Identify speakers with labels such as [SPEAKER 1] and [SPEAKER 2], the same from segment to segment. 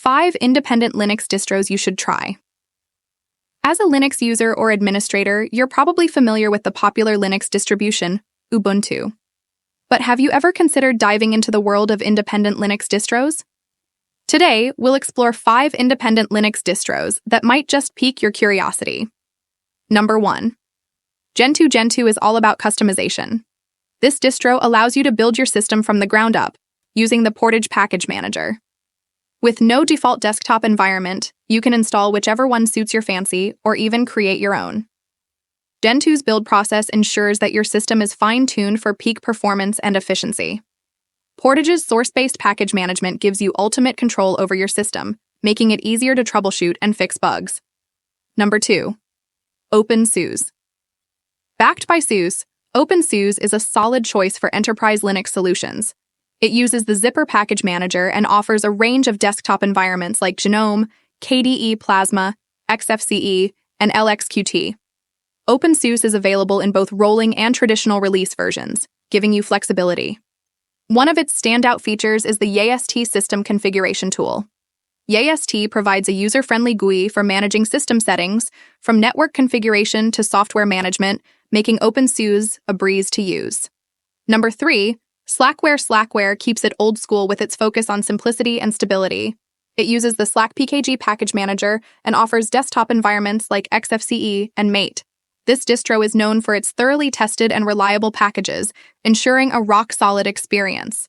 [SPEAKER 1] 5 independent Linux distros you should try. As a Linux user or administrator, you're probably familiar with the popular Linux distribution, Ubuntu. But have you ever considered diving into the world of independent Linux distros? Today, we'll explore 5 independent Linux distros that might just pique your curiosity. Number 1. Gentoo. Gentoo is all about customization. This distro allows you to build your system from the ground up, using the Portage package manager. With no default desktop environment, you can install whichever one suits your fancy or even create your own. Gentoo's build process ensures that your system is fine-tuned for peak performance and efficiency. Portage's source-based package management gives you ultimate control over your system, making it easier to troubleshoot and fix bugs. Number 2. OpenSUSE. Backed by SUSE, OpenSUSE is a solid choice for enterprise Linux solutions. It uses the Zipper package manager and offers a range of desktop environments like GNOME, KDE Plasma, XFCE, and LXQT. OpenSUSE is available in both rolling and traditional release versions, giving you flexibility. One of its standout features is the YaST system configuration tool. YaST provides a user-friendly GUI for managing system settings, from network configuration to software management, making OpenSUSE a breeze to use. Number 3. Slackware. Slackware keeps it old school with its focus on simplicity and stability. It uses the libc-compatible package manager and offers desktop environments like XFCE and Mate. This distro is known for its thoroughly tested and reliable packages, ensuring a rock-solid experience.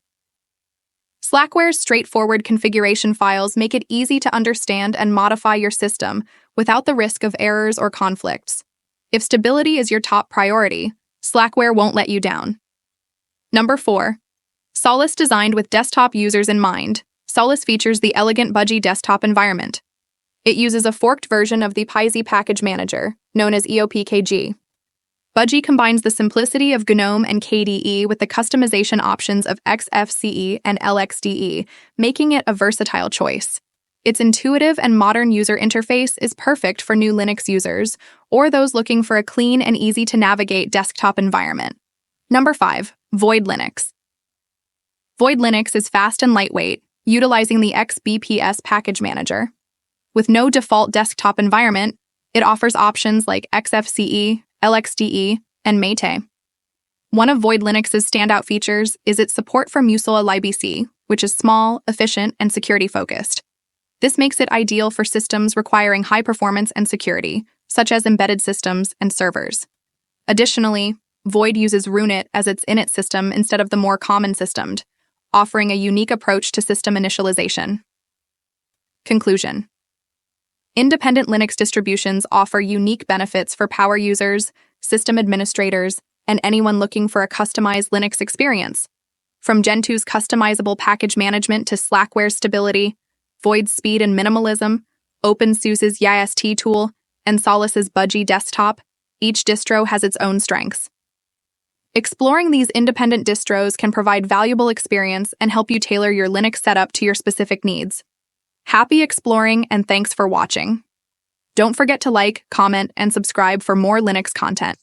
[SPEAKER 1] Slackware's straightforward configuration files make it easy to understand and modify your system without the risk of errors or conflicts. If stability is your top priority, Slackware won't let you down. Number 4. Solace. Designed with desktop users in mind, Solace features the elegant Budgie desktop environment. It uses a forked version of the PyZ package manager, known as EOPKG. Budgie combines the simplicity of GNOME and KDE with the customization options of XFCE and LXDE, making it a versatile choice. Its intuitive and modern user interface is perfect for new Linux users or those looking for a clean and easy-to-navigate desktop environment. Number 5. Void Linux. Void Linux is fast and lightweight, utilizing the XBPS package manager. With no default desktop environment, it offers options like XFCE, LXDE, and Mate. One of Void Linux's standout features is its support for musl libc, which is small, efficient, and security-focused. This makes it ideal for systems requiring high performance and security, such as embedded systems and servers. Additionally, Void uses runit as its init system instead of the more common systemd, offering a unique approach to system initialization. Conclusion. Independent Linux distributions offer unique benefits for power users, system administrators, and anyone looking for a customized Linux experience. From Gentoo's customizable package management to Slackware's stability, Void's speed and minimalism, OpenSUSE's YaST tool, and Solace's Budgie desktop, each distro has its own strengths. Exploring these independent distros can provide valuable experience and help you tailor your Linux setup to your specific needs. Happy exploring, and thanks for watching. Don't forget to like, comment, and subscribe for more Linux content.